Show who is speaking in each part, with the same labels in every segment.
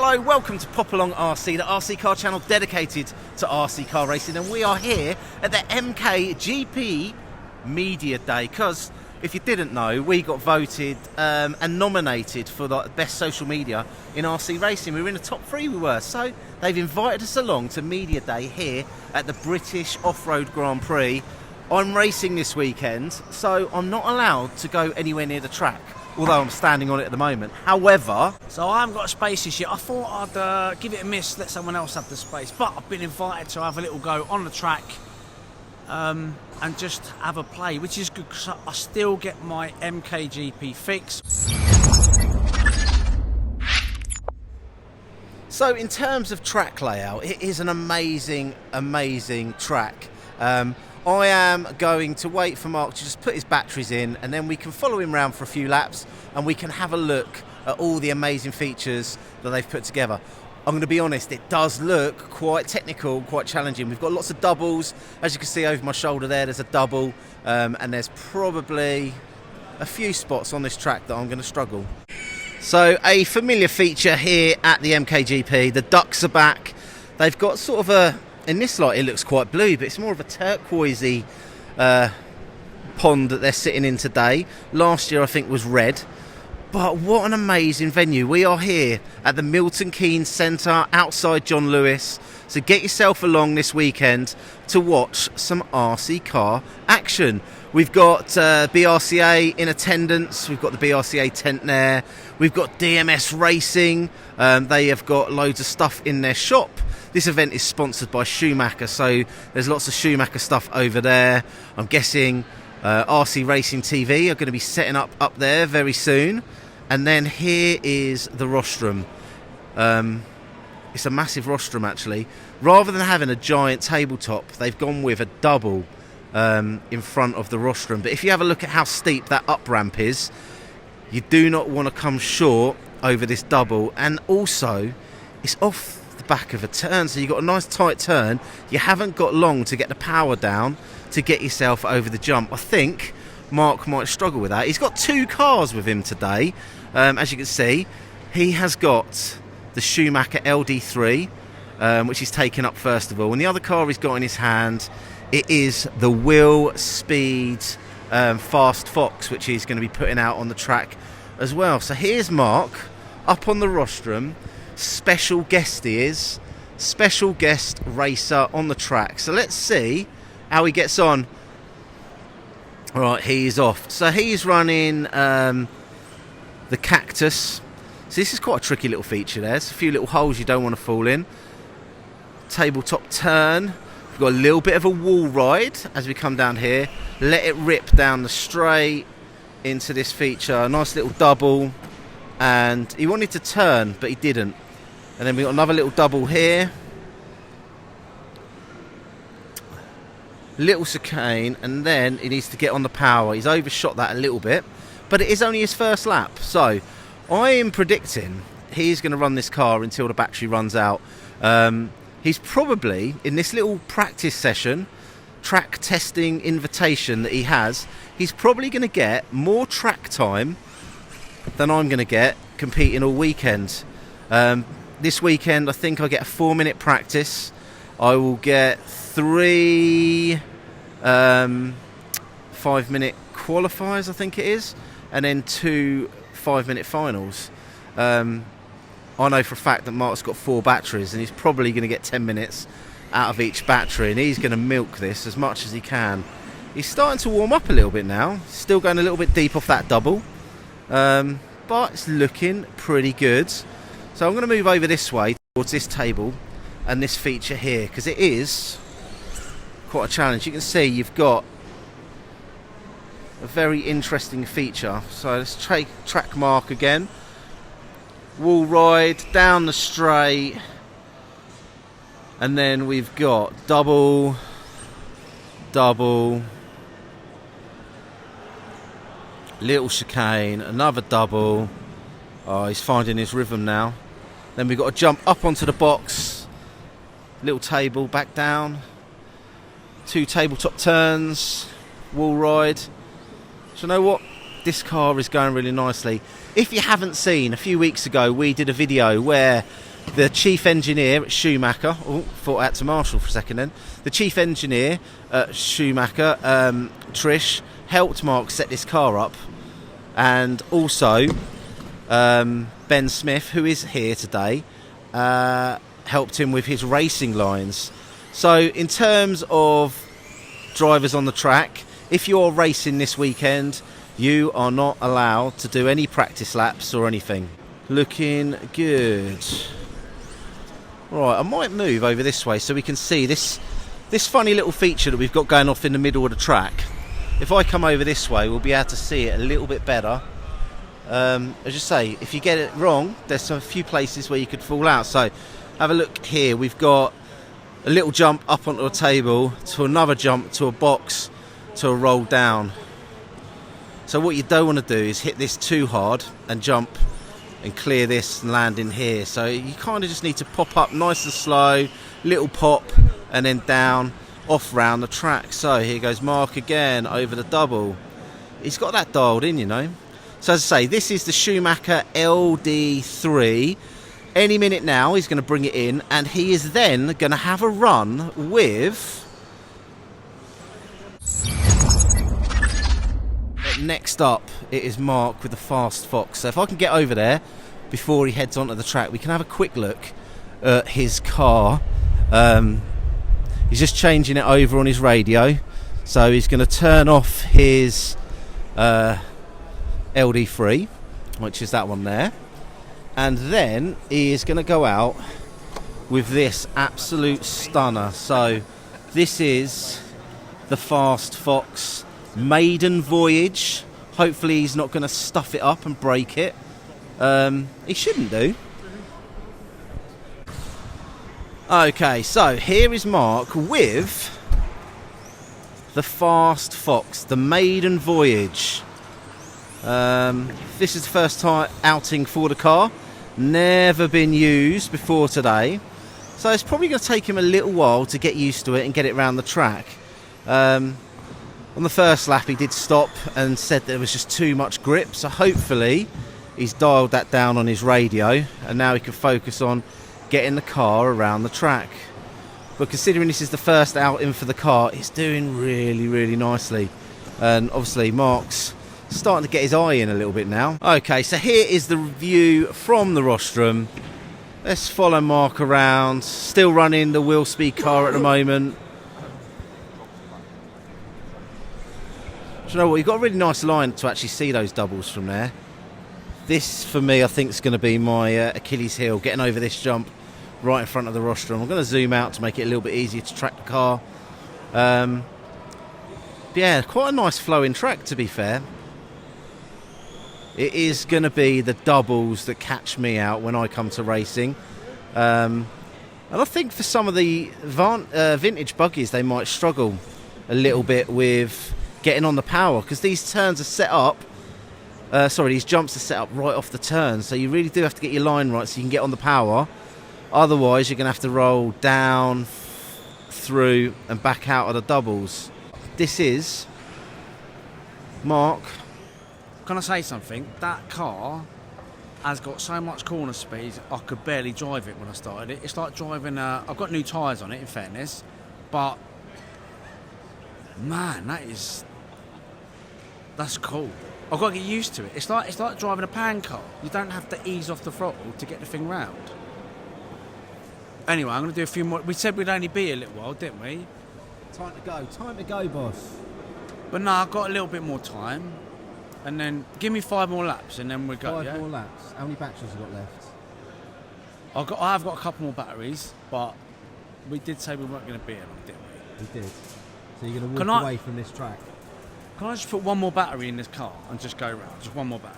Speaker 1: Hello, welcome to Pop Along RC, the RC car channel dedicated to RC car racing, and we are here at the MKGP Media Day because if you didn't know, we got voted and nominated for the best social media in RC racing. We were in the top 3, we were, so they've invited us along to Media Day here at the British Off-Road Grand Prix. I'm racing this weekend, so I'm not allowed to go anywhere near the track, although I'm standing on it at the moment. However,
Speaker 2: so I haven't got a space this year. I thought I'd give it a miss, let someone else have the space, but I've been invited to have a little go on the track and just have a play, which is good because I still get my MKGP fix.
Speaker 1: So in terms of track layout, it is an amazing track. I am going to wait for Mark to just put his batteries in, and then we can follow him around for a few laps and we can have a look at all the amazing features that they've put together. I'm going to be honest, it does look quite technical, quite challenging. We've got lots of doubles. As you can see over my shoulder there's a double, and there's probably a few spots on this track that I'm going to struggle. So a familiar feature here at the MKGP, the ducks are back. They've got sort of a, in this light it looks quite blue, but it's more of a turquoisey pond that they're sitting in today. Last year I think was red. But what an amazing venue. We are here at the Milton Keynes Centre outside John Lewis. So get yourself along this weekend to watch some RC car action. We've got BRCA in attendance. We've got the BRCA tent there. We've got DMS Racing. They have got loads of stuff in their shop. This event is sponsored by Schumacher, so there's lots of Schumacher stuff over there. I'm guessing RC Racing TV are going to be setting up there very soon. And then here is the rostrum. It's a massive rostrum actually. Rather than having a giant tabletop, they've gone with a double in front of the rostrum. But if you have a look at how steep that up ramp is, you do not want to come short over this double. And also, it's off the back of a turn, so you've got a nice tight turn. You haven't got long to get the power down to get yourself over the jump. I think Mark might struggle with that. He's got 2 cars with him today. As you can see, he has got the Schumacher LD3, which he's taken up first of all. And the other car he's got in his hand, it is the Willspeed Fast Fox, which he's going to be putting out on the track as well. So here's Mark up on the rostrum. Special guest he is. Special guest racer on the track. So let's see how he gets on. All right, he's off. So he's running the Cactus. So this is quite a tricky little feature there. There's a few little holes you don't want to fall in. Tabletop turn. We've got a little bit of a wall ride as we come down here. Let it rip down the straight into this feature. A nice little double. And he wanted to turn, but he didn't. And then we've got another little double here. Little chicane, and then he needs to get on the power. He's overshot that a little bit, but it is only his first lap. So I am predicting he's going to run this car until the battery runs out. He's probably, in this little practice session, track testing invitation that he has, he's probably going to get more track time than I'm going to get competing all weekend. This weekend I think I get a 4-minute practice. I will get 3 5-minute qualifiers, I think it is, and then 2 5-minute finals. I know for a fact that Mark's got 4 batteries and he's probably going to get 10 minutes out of each battery, and he's going to milk this as much as he can. He's starting to warm up a little bit now, still going a little bit deep off that double, but it's looking pretty good. So I'm going to move over this way towards this table and this feature here, because it is quite a challenge. You can see you've got a very interesting feature. So let's track Mark again. Wall ride down the straight, and then we've got double, little chicane, another double. Oh, he's finding his rhythm now. Then we've got to jump up onto the box, little table, back down, 2 tabletop turns, wall ride. So you know what? This car is going really nicely. If you haven't seen, a few weeks ago we did a video where the chief engineer at Schumacher, thought out to Marshall for a second then, the chief engineer at Schumacher, Trish, helped Mark set this car up, and also Ben Smith, who is here today, helped him with his racing lines. So in terms of drivers on the track, if you're racing this weekend, you are not allowed to do any practice laps or anything. Looking good. Right, I might move over this way so we can see this funny little feature that we've got going off in the middle of the track. If I come over this way, we'll be able to see it a little bit better. As you say, if you get it wrong, there's a few places where you could fall out. So have a look here. We've got a little jump up onto a table, to another jump, to a box, to a roll down. So what you don't want to do is hit this too hard and jump and clear this and land in here. So you kind of just need to pop up nice and slow, little pop, and then down, off round the track. So here goes Mark again over the double. He's got that dialed in, you know. So as I say, this is the Schumacher LD3. Any minute now he's going to bring it in, and he is then going to have a run with... Next up, it is Mark with the Fast Fox. So if I can get over there before he heads onto the track, we can have a quick look at his car. He's just changing it over on his radio. So he's going to turn off his LD3, which is that one there. And then he is going to go out with this absolute stunner. So this is the Fast Fox Maiden Voyage. Hopefully he's not going to stuff it up and break it. He shouldn't do. Okay, so here is Mark with the Fast Fox, the Maiden Voyage. This is the first time outing for the car. Never been used before today. So it's probably going to take him a little while to get used to it and get it around the track. On the first lap he did stop and said there was just too much grip, so hopefully he's dialed that down on his radio and now he can focus on getting the car around the track. But considering this is the first outing for the car, it's doing really, really nicely. And obviously Mark's starting to get his eye in a little bit now. Okay, so here is the view from the rostrum. Let's follow Mark around. Still running the Willspeed car at the moment. Do you know what, you've got a really nice line to actually see those doubles from there. This, for me, I think is going to be my Achilles heel, getting over this jump right in front of the rostrum. I'm going to zoom out to make it a little bit easier to track the car. Yeah, quite a nice flowing track, to be fair. It is going to be the doubles that catch me out when I come to racing. And I think for some of the vintage buggies, they might struggle a little bit with getting on the power, because these turns are set up, these jumps are set up right off the turn, so you really do have to get your line right so you can get on the power. Otherwise you're going to have to roll down, through and back out of the doubles. This is Mark.
Speaker 2: Can I say something? That car has got so much corner speed I could barely drive it when I started it. It's like driving I've got new tyres on it, in fairness, but man, that's cool. I've got to get used to it. It's like driving a pan car. You don't have to ease off the throttle to get the thing round. Anyway, I'm going to do a few more. We said we'd only be a little while, didn't we?
Speaker 1: Time to go, boss.
Speaker 2: But no, I've got a little bit more time. And then give me 5 more laps and then we'll go.
Speaker 1: 5 more laps. How many batteries have you got left?
Speaker 2: I've got a couple more batteries, but we did say we weren't going to be here, didn't we?
Speaker 1: We did. So you're going to walk away from this track?
Speaker 2: Can I just put one more battery in this car and just go around? Just one more battery.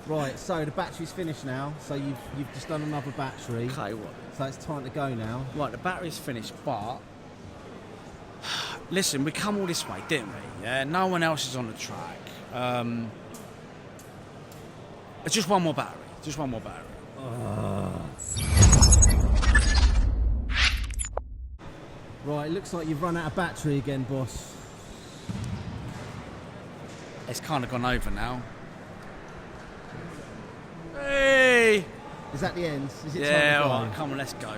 Speaker 1: Right, so the battery's finished now. So you've just done another battery.
Speaker 2: Okay, what?
Speaker 1: So it's time to go now.
Speaker 2: Right, the battery's finished, but listen, we come all this way, didn't we? Yeah, no one else is on the track. It's just one more battery. Just one more battery.
Speaker 1: Right, it looks like you've run out of battery again, boss.
Speaker 2: It's kind of gone over now.
Speaker 1: Is that the end? Is it
Speaker 2: Yeah,
Speaker 1: time to
Speaker 2: all
Speaker 1: go?
Speaker 2: right, come on, let's go.